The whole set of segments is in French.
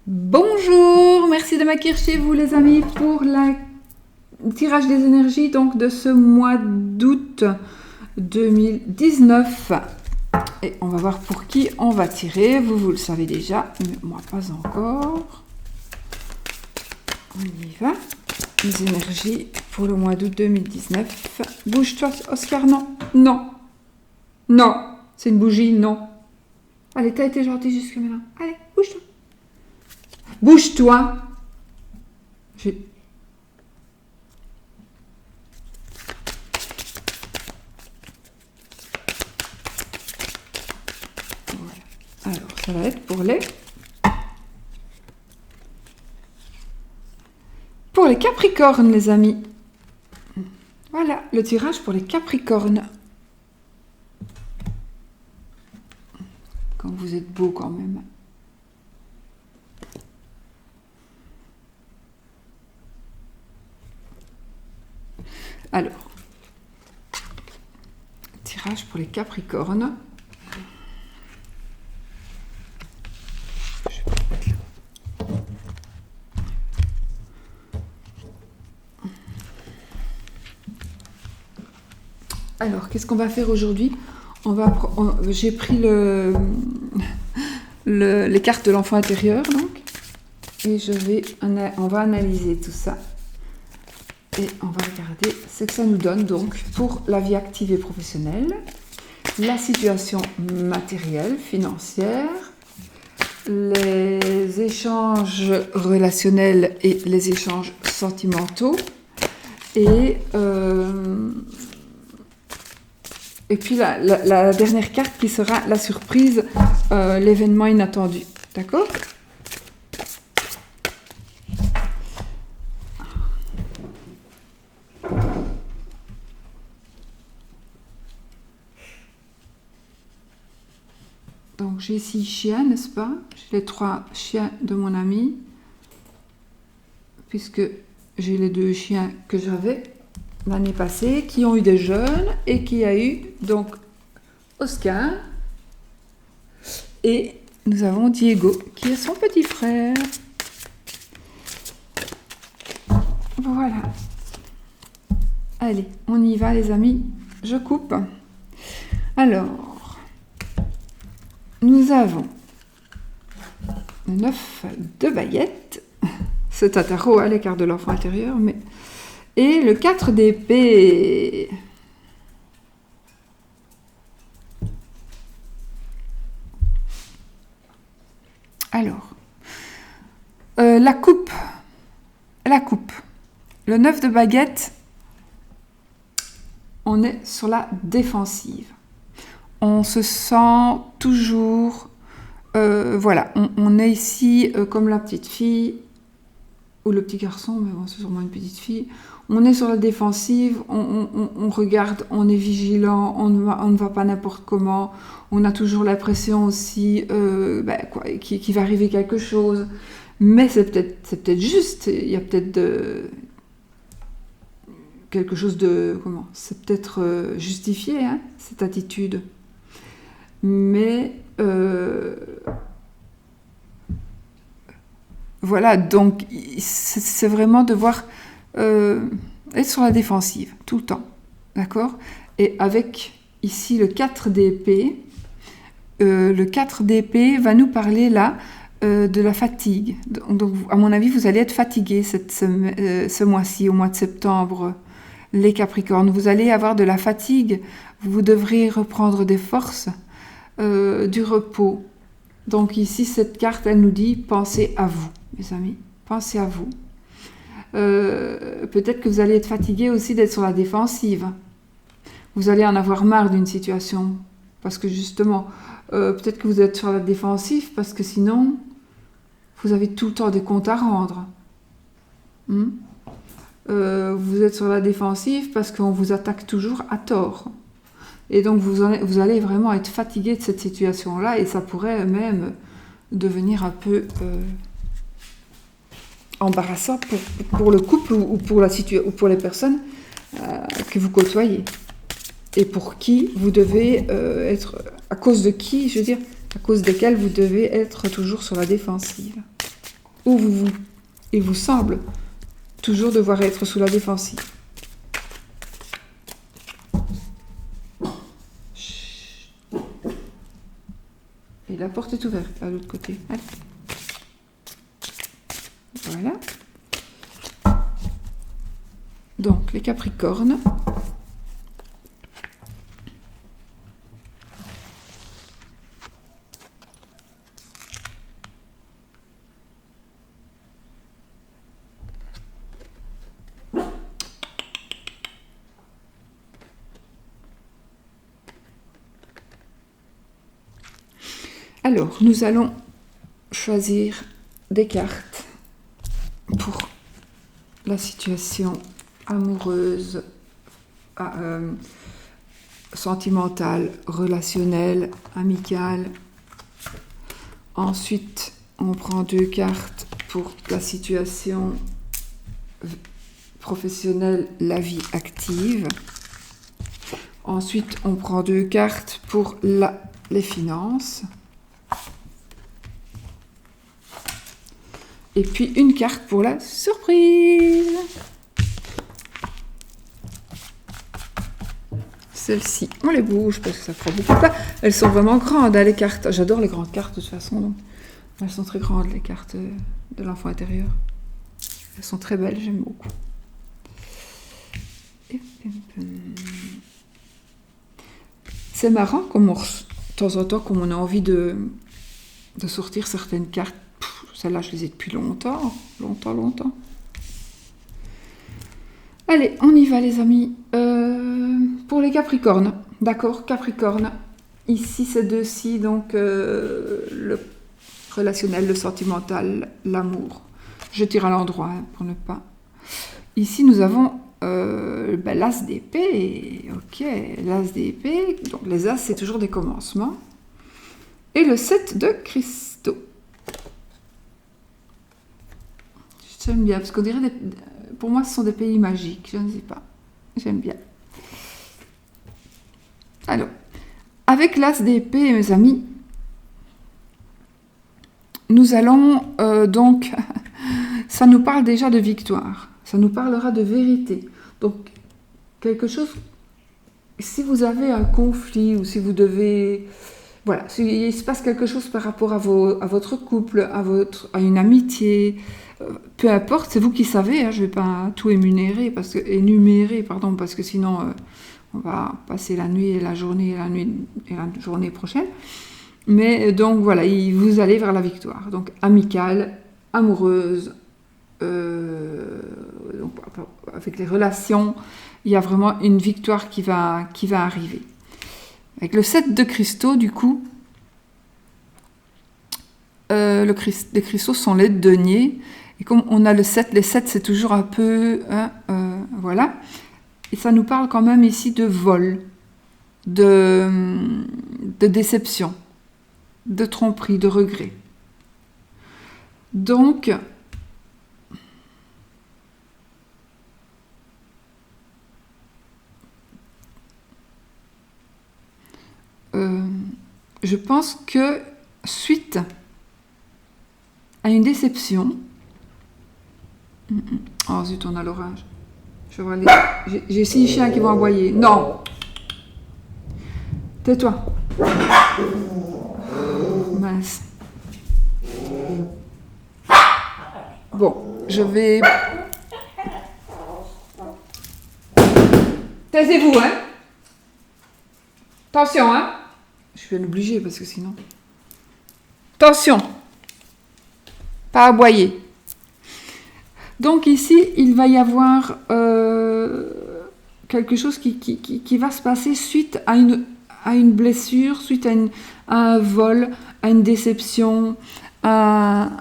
Bonjour, merci de m'accueillir chez vous les amis pour le tirage des énergies donc de ce mois d'août 2019. Et on va voir pour qui on va tirer. Vous le savez déjà, mais moi pas encore. On y va. Les énergies pour le mois d'août 2019. Bouge-toi Oscar, non. Non. Non. C'est une bougie, non. Allez, t'as été gentil jusque maintenant. Allez, bouge-toi. Bouge-toi. Voilà. Alors, ça va être pour les Capricornes, les amis. Voilà, le tirage pour les Capricornes. Quand vous êtes beau quand même. Alors, tirage pour les Capricornes. Alors, qu'est-ce qu'on va faire aujourd'hui? J'ai pris les cartes de l'enfant intérieur, donc, et on va analyser tout ça. Et on va regarder ce que ça nous donne donc pour la vie active et professionnelle, la situation matérielle, financière, les échanges relationnels et les échanges sentimentaux, et puis la dernière carte qui sera la surprise, l'événement inattendu. D'accord ? Donc j'ai 6 chiens, n'est-ce pas? J'ai les 3 chiens de mon ami, puisque j'ai les 2 chiens que j'avais l'année passée, qui ont eu des jeunes, et qui a eu donc Oscar, et nous avons Diego, qui est son petit frère. Voilà. Allez, on y va les amis, je coupe. Alors, nous avons le 9 de baguettes, c'est un tarot à l'écart de l'enfant intérieur, et le 4 d'épée. Alors, la coupe, le 9 de baguette, on est sur la défensive. On se sent toujours, voilà, on est ici comme la petite fille, ou le petit garçon, mais bon, c'est sûrement une petite fille. On est sur la défensive, on regarde, on est vigilant, on ne va pas n'importe comment. On a toujours l'impression aussi qu'il va arriver quelque chose. Mais c'est peut-être juste, il y a peut-être quelque chose de... C'est peut-être justifié, hein, cette attitude. Mais... voilà, donc c'est vraiment devoir être sur la défensive tout le temps, d'accord? Et avec ici le 4 d'épée, le 4 d'épée va nous parler là de la fatigue. Donc à mon avis, vous allez être fatigué ce mois-ci, au mois de septembre, les Capricornes. Vous allez avoir de la fatigue, vous devrez reprendre des forces, du repos. Donc ici, cette carte, elle nous dit, pensez à vous. Mes amis, pensez à vous. Peut-être que vous allez être fatigué aussi d'être sur la défensive. Vous allez en avoir marre d'une situation. Parce que justement, peut-être que vous êtes sur la défensive parce que sinon, vous avez tout le temps des comptes à rendre. Vous êtes sur la défensive parce qu'on vous attaque toujours à tort. Et donc, vous allez vraiment être fatigué de cette situation-là et ça pourrait même devenir un peu... embarrassant pour le couple ou pour les personnes que vous côtoyez et pour qui vous devez être, à cause de qui, je veux dire, à cause desquels vous devez être toujours sur la défensive. ou il vous semble toujours devoir être sous la défensive. Et la porte est ouverte à l'autre côté. Allez. Voilà. Donc, les Capricornes. Alors, nous allons choisir des cartes pour la situation amoureuse, sentimentale, relationnelle, amicale. Ensuite, on prend 2 cartes pour la situation professionnelle, la vie active. Ensuite, on prend 2 cartes pour les finances. Et puis une carte pour la surprise. Celle-ci, on les bouge parce que ça prend beaucoup de place. Elles sont vraiment grandes, hein, les cartes. J'adore les grandes cartes de toute façon. Donc. Elles sont très grandes, les cartes de l'enfant intérieur. Elles sont très belles, j'aime beaucoup. C'est marrant comme de temps en temps, comme on a envie de sortir certaines cartes. Celles-là, je les ai depuis longtemps. Allez, on y va les amis. Pour les Capricornes, d'accord, Capricorne. Ici, ces deux-ci, donc le relationnel, le sentimental, l'amour. Je tire à l'endroit hein, pour ne pas... Ici, nous avons l'as d'épée. Ok, l'as d'épée. Donc, les as, c'est toujours des commencements. Et le 7 de cristaux. J'aime bien, parce qu'on dirait... Pour moi, ce sont des pays magiques. Je ne sais pas. J'aime bien. Alors, avec l'as d'épée, mes amis, nous allons donc... ça nous parle déjà de victoire. Ça nous parlera de vérité. Donc, quelque chose... Si vous avez un conflit ou si vous devez... Voilà, s'il se passe quelque chose par rapport à votre couple, à une amitié, peu importe, c'est vous qui savez, hein, je ne vais pas tout énumérer parce que sinon on va passer la nuit et la journée prochaine. Mais donc voilà, vous allez vers la victoire. Donc amicale, amoureuse, donc, avec les relations, il y a vraiment une victoire qui va arriver. Avec le 7 de cristaux, du coup, les cristaux sont les deniers. Et comme on a le 7, les 7, c'est toujours un peu... voilà. Et ça nous parle quand même ici de vol, de déception, de tromperie, de regret. Donc... je pense que suite à une déception, oh zut, on a l'orage. J'ai 6 chiens qui vont aboyer. Non, tais-toi. Mince. Bon, je vais. Taisez-vous, hein. Attention, hein. Je vais l'obliger parce que sinon... Attention! Pas aboyer. Donc ici, il va y avoir quelque chose qui va se passer suite à une blessure, suite à un vol, à une déception, à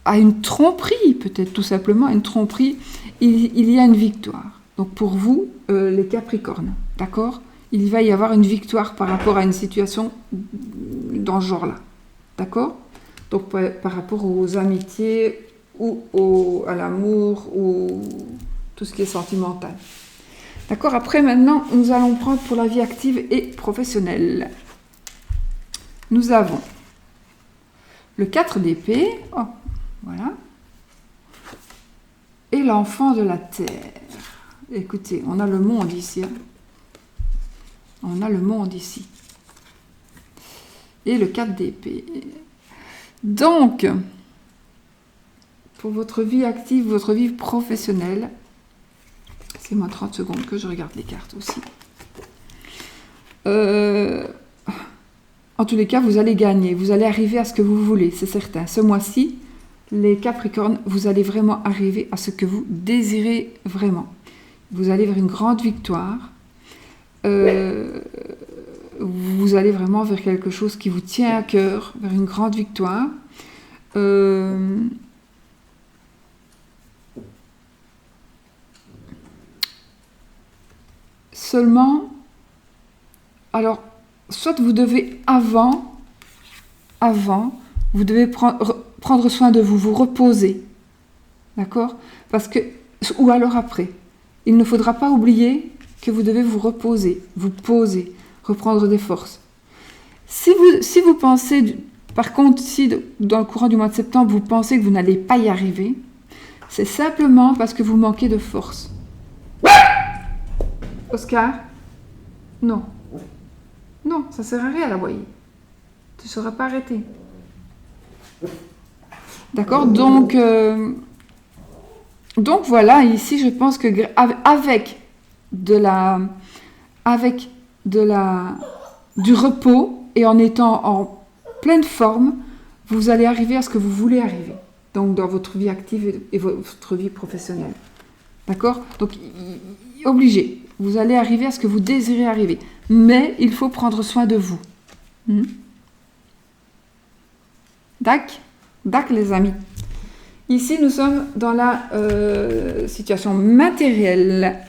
une tromperie, peut-être tout simplement, une tromperie. Il y a une victoire. Donc pour vous, les Capricornes, d'accord ? Il va y avoir une victoire par rapport à une situation dans ce genre-là. D'accord ? Donc par rapport aux amitiés ou à l'amour ou tout ce qui est sentimental. D'accord ? Après, maintenant, nous allons prendre pour la vie active et professionnelle. Nous avons le 4 d'épée, oh, voilà, et l'enfant de la terre. Écoutez, on a le monde ici. Hein. On a le monde ici. Et le 4 d'épée. Donc, pour votre vie active, votre vie professionnelle, c'est moi 30 secondes que je regarde les cartes aussi. En tous les cas, vous allez gagner, vous allez arriver à ce que vous voulez, c'est certain. Ce mois-ci, les Capricornes, vous allez vraiment arriver à ce que vous désirez vraiment. Vous allez vers une grande victoire. Vous allez vraiment vers quelque chose qui vous tient à cœur, vers une grande victoire. Seulement, alors, soit vous devez avant, vous devez prendre soin de vous, vous reposer, d'accord? Parce que, ou alors après, il ne faudra pas oublier que vous devez vous reposer, vous poser, reprendre des forces. Si vous pensez, par contre, si dans le courant du mois de septembre, vous pensez que vous n'allez pas y arriver, c'est simplement parce que vous manquez de force. Oscar? Non. Non, ça ne sert à rien d'aboyer. Tu ne seras pas arrêté. D'accord? Donc voilà, ici je pense que avec du repos et en étant en pleine forme, vous allez arriver à ce que vous voulez arriver. Donc dans votre vie active et votre vie professionnelle. D'accord? Donc obligé. Vous allez arriver à ce que vous désirez arriver. Mais il faut prendre soin de vous. Dac? Dac, les amis. Ici, nous sommes dans la situation matérielle.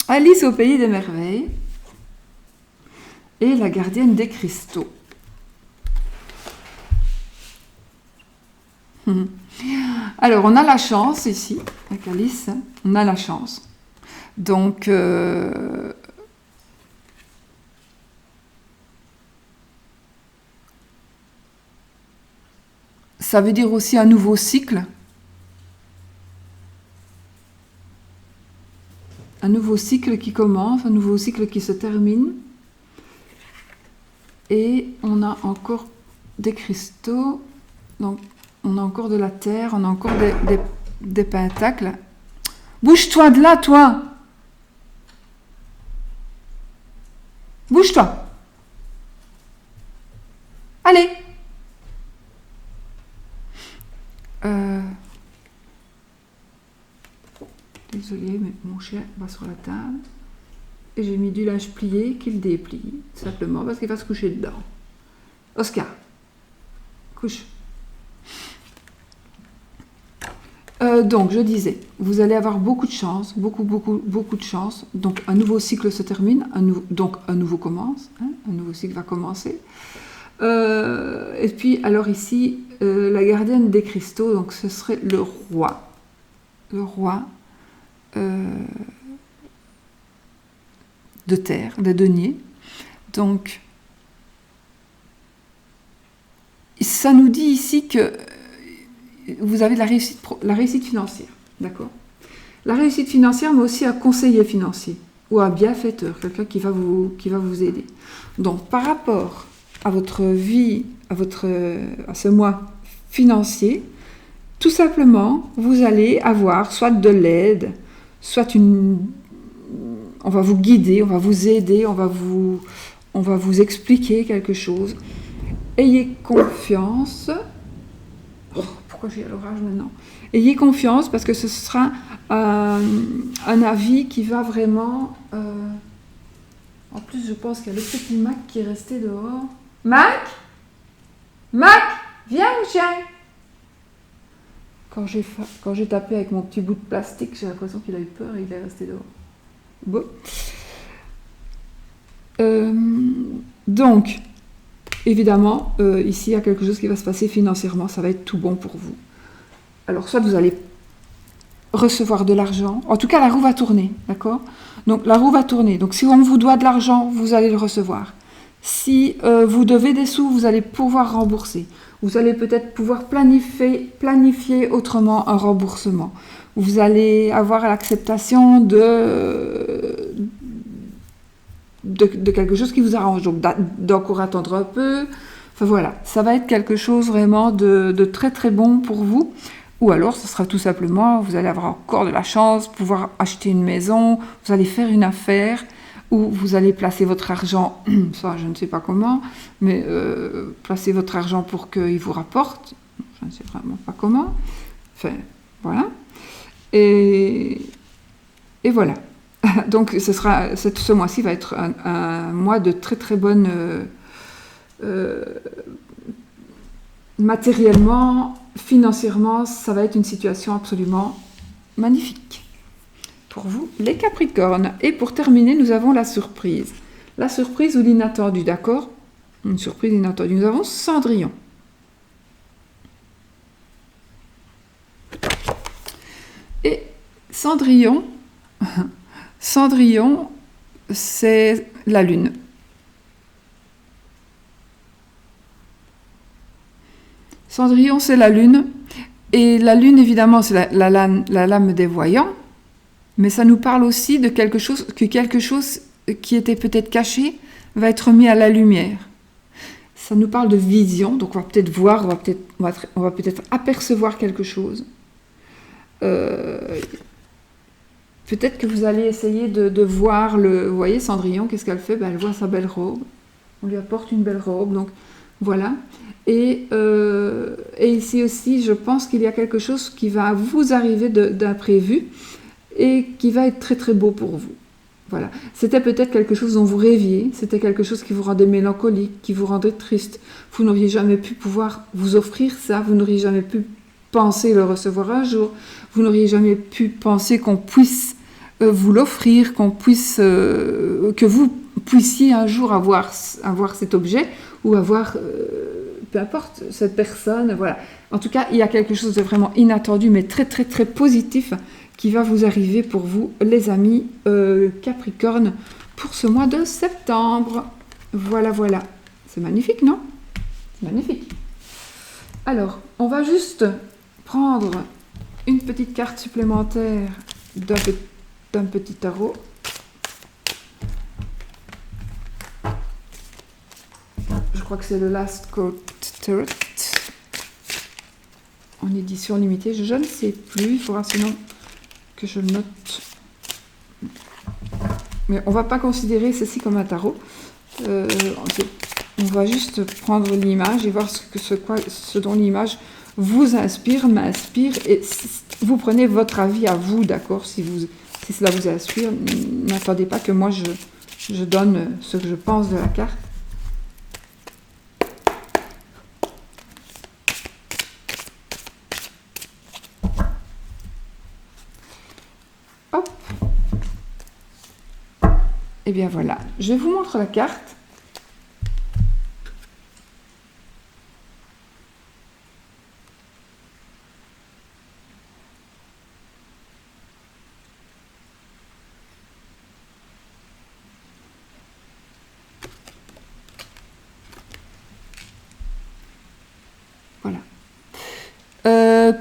Alice au pays des merveilles. Et la gardienne des cristaux. Alors, on a la chance ici, avec Alice, on a la chance. Donc, ça veut dire aussi un nouveau cycle. Un nouveau cycle qui commence, un nouveau cycle qui se termine. Et on a encore des cristaux, donc on a encore de la terre, on a encore des pentacles. Bouge-toi de là, toi! Bouge-toi! Allez! Désolée, mais mon chien va sur la table. Et j'ai mis du linge plié qu'il déplie, simplement parce qu'il va se coucher dedans. Oscar, couche. Donc, je disais, vous allez avoir beaucoup de chance, beaucoup de chance. Donc, un nouveau cycle se termine, donc un nouveau commence, hein, un nouveau cycle va commencer. Et puis, alors ici, la gardienne des cristaux, donc ce serait le roi. Le roi de terre, des deniers. Donc, ça nous dit ici que vous avez de la réussite financière, d'accord? La réussite financière, mais aussi un conseiller financier ou un bienfaiteur, quelqu'un qui va vous aider. Donc, par rapport à votre vie, à ce mois financier, tout simplement, vous allez avoir soit de l'aide, soit on va vous guider, on va vous aider, on va vous expliquer quelque chose. Ayez confiance. Oh, pourquoi j'ai l'orage maintenant? Ayez confiance parce que ce sera un avis qui va vraiment... En plus, je pense qu'il y a le petit Mac qui est resté dehors. Mac? Mac? Viens, mon chien! Quand j'ai tapé avec mon petit bout de plastique, j'ai l'impression qu'il a eu peur et il est resté dehors. Bon. Donc, évidemment, ici, il y a quelque chose qui va se passer financièrement. Ça va être tout bon pour vous. Alors, soit vous allez recevoir de l'argent. En tout cas, la roue va tourner, d'accord? Donc, la roue va tourner. Donc, si on vous doit de l'argent, vous allez le recevoir. Si vous devez des sous, vous allez pouvoir rembourser. Vous allez peut-être pouvoir planifier autrement un remboursement. Vous allez avoir l'acceptation de quelque chose qui vous arrange. Donc d'encore attendre un peu. Enfin voilà, ça va être quelque chose vraiment de très très bon pour vous. Ou alors, ce sera tout simplement, vous allez avoir encore de la chance, pouvoir acheter une maison, vous allez faire une affaire, ou vous allez placer votre argent, ça je ne sais pas comment, mais placer votre argent pour qu'il vous rapporte, je ne sais vraiment pas comment. Enfin, voilà. Et voilà. Donc, ce mois-ci va être un mois de très très bonne... matériellement, financièrement, ça va être une situation absolument magnifique pour vous, les Capricornes. Et pour terminer, nous avons la surprise. La surprise ou l'inattendu, d'accord? Une surprise inattendue. Nous avons Cendrillon. Et Cendrillon, Cendrillon, c'est la lune. Cendrillon, c'est la lune. Et la lune, évidemment, c'est la lame des voyants. Mais ça nous parle aussi de quelque chose qui était peut-être caché va être mis à la lumière. Ça nous parle de vision. Donc on va peut-être voir, on va peut-être apercevoir quelque chose. Peut-être que vous allez essayer de voir vous voyez, Cendrillon, qu'est-ce qu'elle fait? Ben, elle voit sa belle robe. On lui apporte une belle robe. Donc voilà. Et ici aussi, je pense qu'il y a quelque chose qui va vous arriver d'imprévu et qui va être très très beau pour vous. Voilà. C'était peut-être quelque chose dont vous rêviez, c'était quelque chose qui vous rendait mélancolique, qui vous rendait triste. Vous n'auriez jamais pu pouvoir vous offrir ça, vous n'auriez jamais pu penser le recevoir un jour, vous n'auriez jamais pu penser qu'on puisse vous l'offrir, que vous puissiez un jour avoir cet objet ou avoir... peu importe, cette personne, voilà. En tout cas, il y a quelque chose de vraiment inattendu, mais très, très, très positif qui va vous arriver pour vous, les amis Capricorne, pour ce mois de septembre. Voilà, voilà. C'est magnifique, non? C'est magnifique. Alors, on va juste prendre une petite carte supplémentaire d'un petit tarot. Je crois que c'est le Last Court Tarot en édition limitée. Je ne sais plus, il faudra sinon que je le note. Mais on ne va pas considérer ceci comme un tarot. On va juste prendre l'image et voir ce dont l'image vous inspire, m'inspire. Et vous prenez votre avis à vous, d'accord? Si cela vous inspire, n'attendez pas que moi je donne ce que je pense de la carte. Hop. Et bien voilà, je vous montre la carte. Voilà.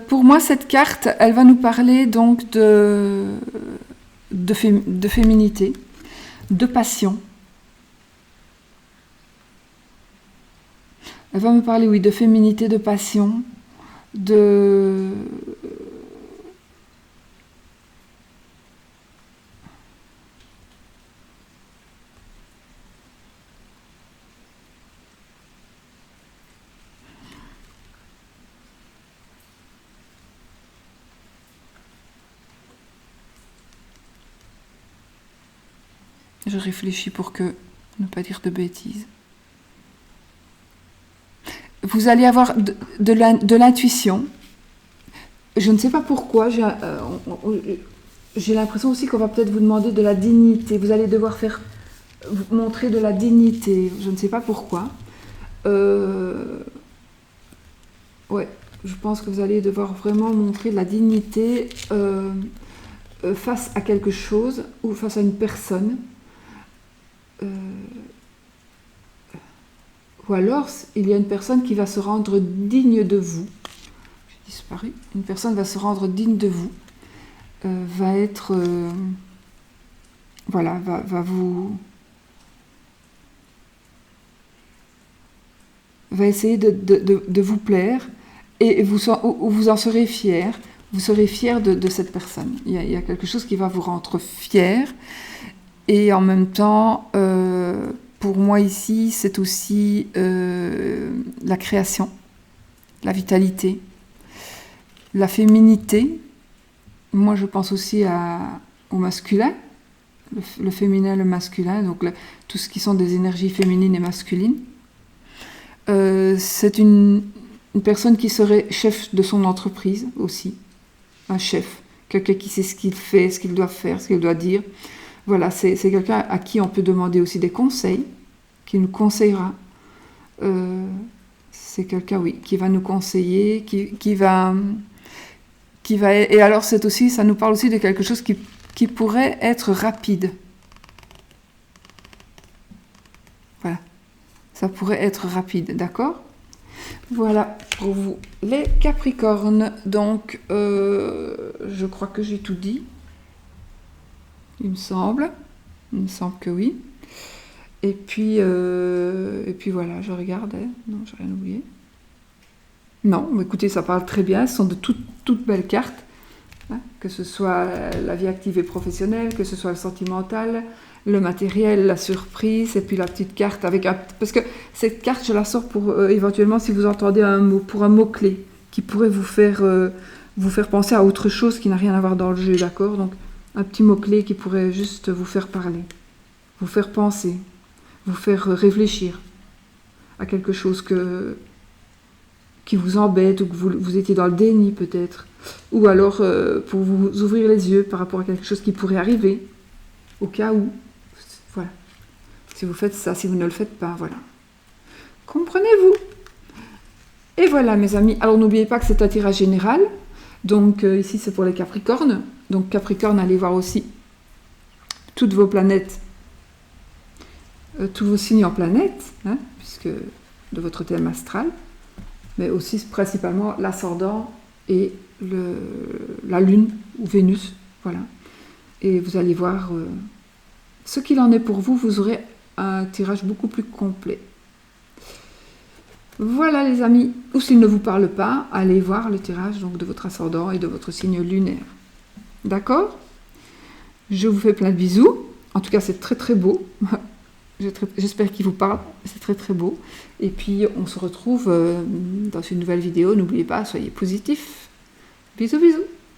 Pour moi, cette carte, elle va nous parler donc de féminité, de passion. Elle va me parler, oui, de féminité, de passion, de... Je réfléchis pour ne pas dire de bêtises. Vous allez avoir de l'intuition. Je ne sais pas pourquoi. J'ai l'impression aussi qu'on va peut-être vous demander de la dignité. Vous allez devoir montrer de la dignité. Je ne sais pas pourquoi. Ouais, je pense que vous allez devoir vraiment montrer de la dignité face à quelque chose ou face à une personne. Ou alors, il y a une personne qui va se rendre digne de vous. J'ai disparu. Une personne va se rendre digne de vous. Va être... voilà, va vous... va essayer de vous plaire et vous en serez fier. Vous serez fier de cette personne. Il y a quelque chose qui va vous rendre fier. Et en même temps, pour moi ici, c'est aussi la création, la vitalité, la féminité. Moi, je pense aussi au masculin, le féminin, le masculin, donc tout ce qui sont des énergies féminines et masculines. C'est une personne qui serait chef de son entreprise aussi, un chef, quelqu'un qui sait ce qu'il fait, ce qu'il doit faire, ce qu'il doit dire. Voilà, c'est quelqu'un à qui on peut demander aussi des conseils, qui nous conseillera. C'est quelqu'un, oui, qui va nous conseiller, qui va... Et alors, ça nous parle aussi de quelque chose qui pourrait être rapide. Voilà. Ça pourrait être rapide, d'accord? Voilà pour vous, les Capricornes. Donc, je crois que j'ai tout dit. Il me semble que oui. Et puis voilà, je regarde. Non, j'ai rien oublié. Non, écoutez, ça parle très bien. Ce sont de toutes belles cartes. Hein, que ce soit la vie active et professionnelle, que ce soit le sentimental, le matériel, la surprise, et puis la petite carte avec un... Parce que cette carte, je la sors pour éventuellement, si vous entendez un mot, pour un mot-clé qui pourrait vous faire penser à autre chose qui n'a rien à voir dans le jeu, d'accord? Donc, un petit mot-clé qui pourrait juste vous faire parler, vous faire penser, vous faire réfléchir à quelque chose qui vous embête, ou que vous étiez dans le déni peut-être, ou alors pour vous ouvrir les yeux par rapport à quelque chose qui pourrait arriver, au cas où. Voilà. Si vous faites ça, si vous ne le faites pas, voilà. Comprenez-vous? Et voilà, mes amis. Alors, n'oubliez pas que c'est un tirage général. Donc, ici, c'est pour les Capricornes. Donc, Capricorne, allez voir aussi toutes vos planètes, tous vos signes en planète, hein, puisque de votre thème astral, mais aussi principalement l'ascendant et la Lune ou Vénus. Voilà. Et vous allez voir ce qu'il en est pour vous. Vous aurez un tirage beaucoup plus complet. Voilà les amis, ou s'il ne vous parle pas, allez voir le tirage donc, de votre ascendant et de votre signe lunaire. D'accord? Je vous fais plein de bisous. En tout cas, c'est très très beau. J'espère qu'il vous parle. C'est très très beau. Et puis, on se retrouve dans une nouvelle vidéo. N'oubliez pas, soyez positifs. Bisous bisous.